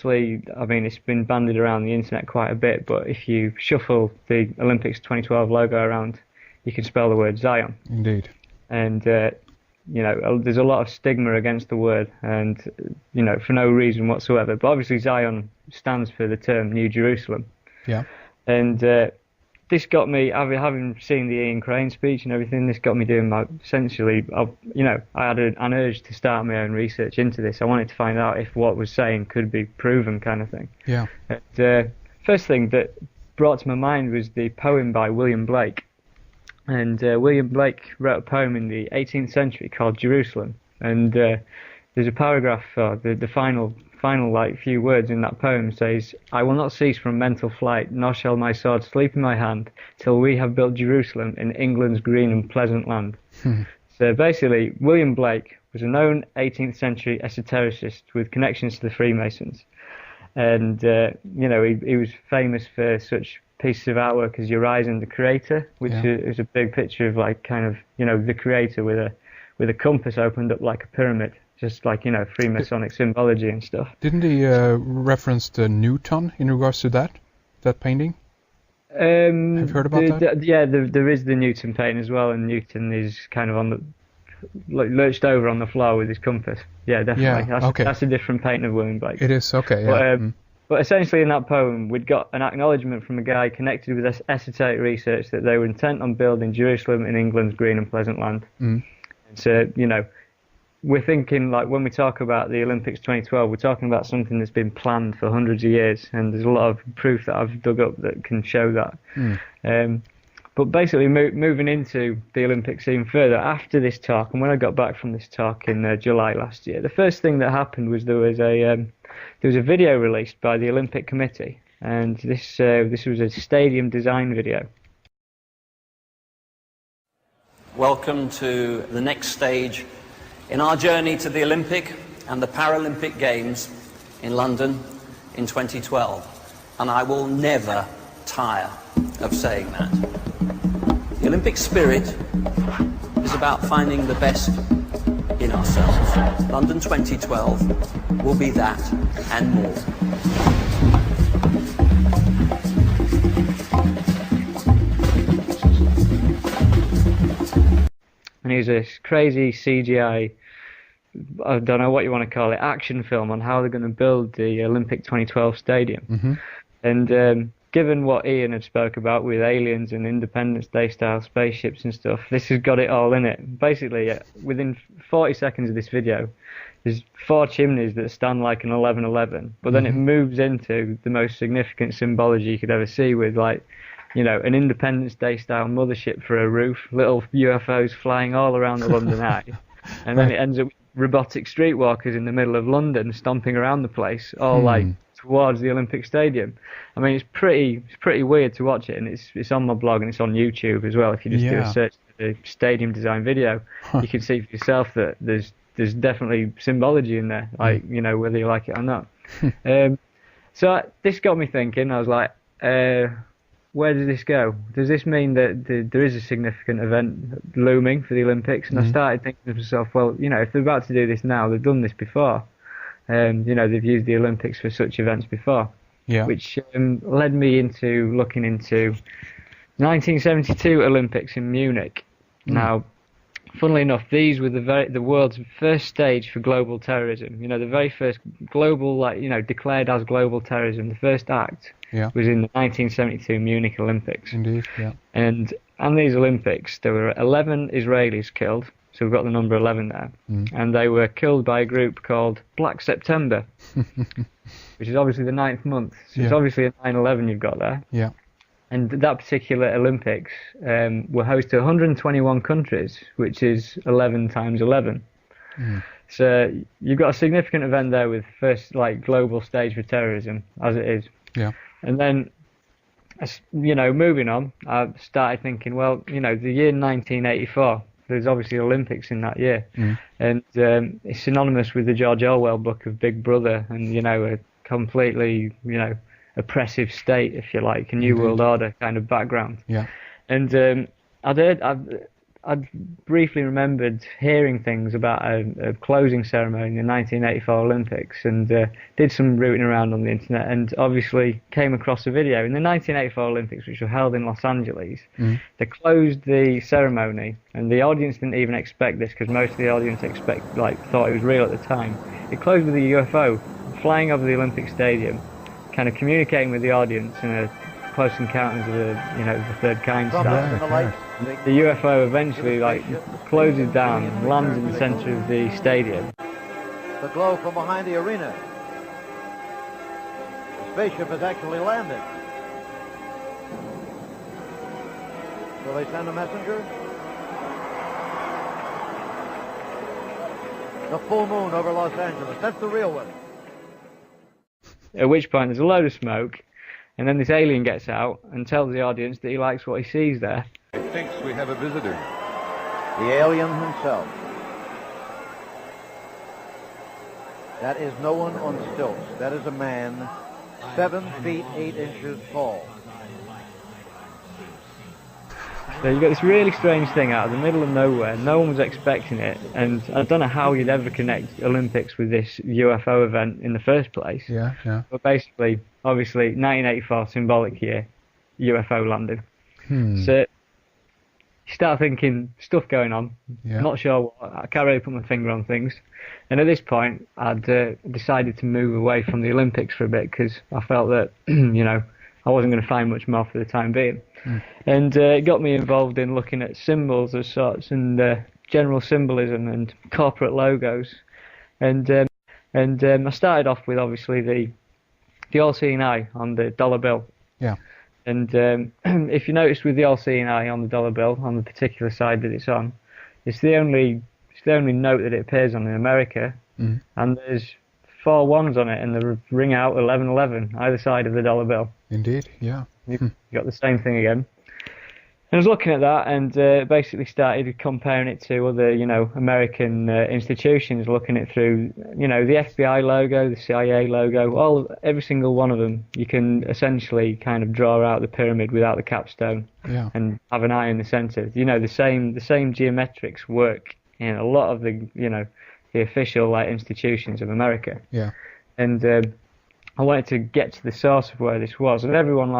obviously, I mean, it's been bandied around the internet quite a bit, but if you shuffle the Olympics 2012 logo around, you can spell the word Zion. Indeed. And, you know, there's a lot of stigma against the word, and, you know, for no reason whatsoever. But obviously Zion stands for the term New Jerusalem. Yeah. And this got me, having seen the Ian Crane speech and everything, this got me doing essentially, you know, I had an urge to start my own research into this. I wanted to find out if what was saying could be proven, kind of thing. Yeah. And, first thing that brought to my mind was the poem by William Blake. And William Blake wrote a poem in the 18th century called Jerusalem. And there's a paragraph, the final like few words in that poem says, "I will not cease from mental flight, nor shall my sword sleep in my hand, till we have built Jerusalem in England's green and pleasant land." So basically, William Blake was a known 18th century esotericist with connections to the Freemasons. And, you know, he was famous for such pieces of artwork as Urizen the Creator, which is a big picture of, like, kind of, you know, the Creator with a compass opened up like a pyramid, just like, you know, Freemasonic symbology and stuff. Didn't he reference the Newton in regards to that painting? Have you heard about that? Yeah, there is the Newton painting as well, and Newton is kind of on the lurched over on the floor with his compass. Yeah, definitely. Yeah, That's a different painting of William Blake. It is, okay, yeah. But essentially in that poem, we'd got an acknowledgement from a guy connected with esoteric research that they were intent on building Jerusalem in England's green and pleasant land. And so, you know, we're thinking, like, when we talk about the Olympics 2012, we're talking about something that's been planned for hundreds of years, and there's a lot of proof that I've dug up that can show that. But basically, moving into the Olympics even further, after this talk, and when I got back from this talk in July last year, the first thing that happened was there was a video released by the Olympic Committee, and this was a stadium design video. Welcome to the next stage in our journey to the Olympic and the Paralympic Games in London in 2012. And I will never tire of saying that. The Olympic spirit is about finding the best in ourselves. London 2012 will be that and more. And it was this crazy CGI, I don't know what you want to call it, action film on how they're going to build the Olympic 2012 stadium. And given what Ian had spoke about with aliens and Independence Day style spaceships and stuff, this has got it all in it. Basically, within 40 seconds of this video, there's 4 chimneys that stand like an 11-11, but then it moves into the most significant symbology you could ever see with, like, you know, an Independence Day style mothership for a roof, little UFOs flying all around the London Eye, and then it ends up with robotic streetwalkers in the middle of London stomping around the place, all like towards the Olympic Stadium. I mean, it's pretty weird to watch it, and it's on my blog and it's on YouTube as well. If you just do a search for the stadium design video, you can see for yourself that there's definitely symbology in there, like, you know, whether you like it or not. So this got me thinking. I was like, where does this go? Does this mean that there is a significant event looming for the Olympics? And I started thinking to myself, well, you know, if they're about to do this now, they've done this before. You know, they've used the Olympics for such events before. Yeah. Which led me into looking into 1972 Olympics in Munich. Now, funnily enough, these were the world's first stage for global terrorism. You know, the very first global, like, you know, declared as global terrorism. The first act was in the 1972 Munich Olympics. Indeed, yeah. And these Olympics, there were 11 Israelis killed. So we've got the number 11 there. And they were killed by a group called Black September, which is obviously the 9th month. So it's obviously a 9/11 you've got there. Yeah. And that particular Olympics were host to 121 countries, which is 11 times 11. So you've got a significant event there with first, like, global stage for terrorism, as it is. Yeah. And then, you know, moving on, I started thinking, well, you know, the year 1984, there's obviously Olympics in that year. And it's synonymous with the George Orwell book of Big Brother and, you know, a completely, you know, oppressive state, if you like, a New World Order kind of background. Yeah. And I I'd briefly remembered hearing things about a closing ceremony in the 1984 Olympics, and did some rooting around on the internet, and obviously came across a video in the 1984 Olympics, which were held in Los Angeles. They closed the ceremony, and the audience didn't even expect this, because most of the audience thought it was real at the time. It closed with a UFO flying over the Olympic Stadium, kind of communicating with the audience in a Close Encounters of the Third Kind style. The UFO eventually closes down and lands in the center of the stadium. The glow from behind the arena. The spaceship has actually landed. Will they send a messenger? The full moon over Los Angeles. That's the real one. At which point there's a load of smoke, and then this alien gets out and tells the audience that he likes what he sees there. He thinks we have a visitor. The alien himself. That is no one on stilts. That is a man 7 feet 8 inches tall. So you got this really strange thing out of the middle of nowhere. No one was expecting it, and I don't know how you'd ever connect Olympics with this UFO event in the first place. Yeah. But basically, obviously, 1984 symbolic year, UFO landing. So you start thinking stuff going on. Yeah. Not sure what. I can't really put my finger on things. And at this point, I'd decided to move away from the Olympics for a bit, because I felt that I wasn't going to find much more for the time being. And it got me involved in looking at symbols of sorts, and general symbolism and corporate logos. And I started off with obviously the all-seeing eye on the dollar bill. Yeah. And if you notice with the all-seeing eye on the dollar bill, on the particular side that it's on, it's the only note that it appears on in America. And there's 4 ones on it, and they ring out 1111 either side of the dollar bill. Indeed, yeah. You got the same thing again. And I was looking at that, and basically started comparing it to other, American institutions, looking it through, the FBI logo, the CIA logo, every single one of them. You can essentially kind of draw out the pyramid without the capstone, and have an eye in the center. The same geometrics work in a lot of the official institutions of America. Yeah. And I wanted to get to the source of where this was, and everyone,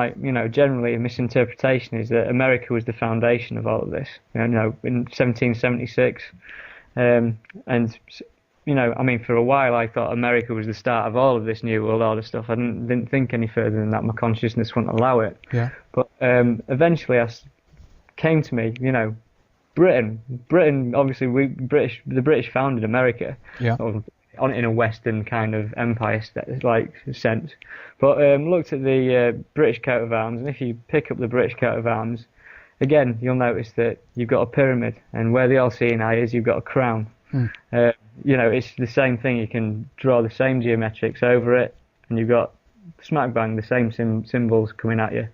generally a misinterpretation is that America was the foundation of all of this. In 1776, and for a while I thought America was the start of all of this New World Order stuff. I didn't think any further than that. My consciousness wouldn't allow it. Yeah. But eventually, came to me. Britain. Obviously, the British founded America. Yeah. On in a Western kind of empire sense, but looked at the British coat of arms, and if you pick up the British coat of arms, again you'll notice that you've got a pyramid, and where the all-seeing eye is, you've got a crown. It's the same thing. You can draw the same geometrics over it, and you've got smack bang the same symbols coming at you.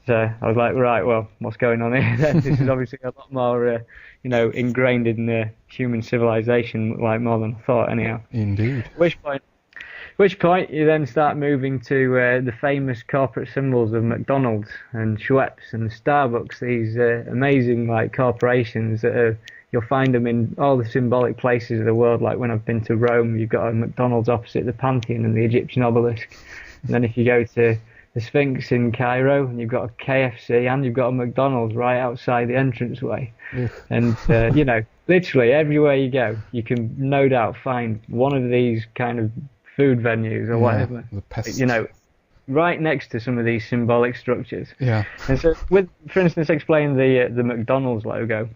So I was like, right, well, what's going on here then? This is obviously a lot more, ingrained in the human civilization, more than I thought anyhow. Indeed. Which point you then start moving to the famous corporate symbols of McDonald's and Schweppes and Starbucks, these amazing corporations that are, you'll find them in all the symbolic places of the world. Like when I've been to Rome, you've got a McDonald's opposite the Pantheon and the Egyptian obelisk. And then if you go to the Sphinx in Cairo, and you've got a KFC, and you've got a McDonald's right outside the entranceway. And, literally everywhere you go, you can no doubt find one of these kind of food venues or whatever. The pests. Right next to some of these symbolic structures. Yeah. And so, for instance, explain the McDonald's logo,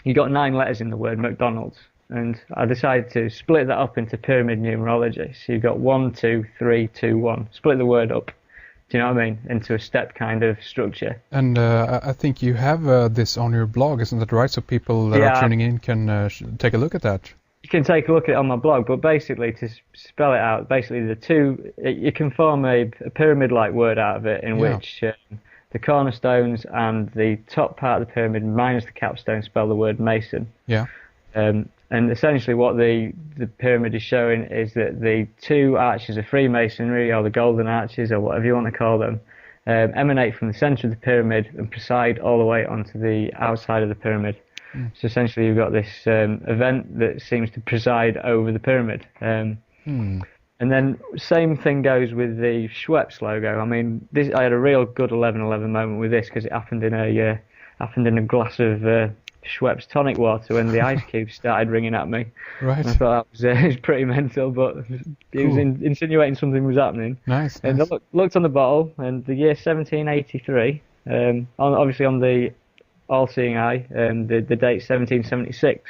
you got 9 letters in the word McDonald's. And I decided to split that up into pyramid numerology. So you've got 1, 2, 3, 2, 1. Split the word up. Do you know what I mean? Into a step kind of structure. And I think you have this on your blog, isn't that right? So people that are tuning in can take a look at that. You can take a look at it on my blog, but basically, to spell it out, basically you can form a pyramid-like word out of it, in which the cornerstones and the top part of the pyramid minus the capstone spell the word Mason. Yeah. And essentially what the pyramid is showing is that the 2 arches of Freemasonry, or the golden arches, or whatever you want to call them, emanate from the center of the pyramid and preside all the way onto the outside of the pyramid. So essentially you've got this event that seems to preside over the pyramid. And then same thing goes with the Schweppes logo. I mean, I had a real good 11/11 moment with this because it happened in a glass of Schweppes tonic water when the ice cubes started ringing at me. Right. And I thought that was pretty mental, but it was insinuating something was happening. Nice. And I looked on the bottle, and the year 1783, obviously on the all-seeing eye, the date 1776.